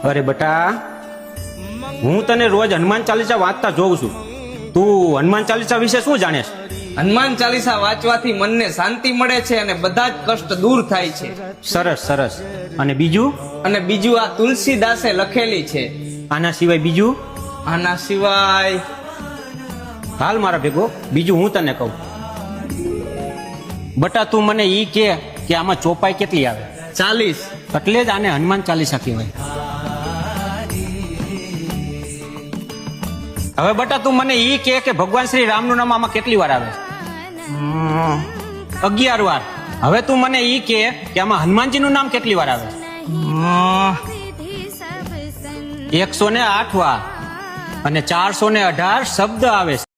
અરે બટા, હું તને રોજ હનુમાન ચાલીસા વાંચતા જોઉં છું. તું હનુમાન ચાલીસા વિશે શું જાણે છે? હનુમાન ચાલીસા વાંચવાથી મનને શાંતિ મળે છે અને બધા જ કષ્ટ દૂર થાય છે. સરસ સરસ. અને બીજું? અને બીજું આ તુલસીદાસે લખેલી છે. આના સિવાય બીજું? આના સિવાય હાલ મારા ભેગો, બીજું હું તને કહું. બટા, તું મને ઈ કે આમાં ચોપાઈ કેટલી આવે? 40. એટલે જ આને હનુમાન ચાલીસા કહેવાય. હવે બટા, તું મને ઈ કે ભગવાન શ્રી રામનું નામ આમાં કેટલી વાર આવે? 11 વાર. હવે તું મને ઈ કે આમાં હનુમાનજીનું નામ કેટલી વાર આવે? 108 વાર. અને 418 શબ્દ આવે છે.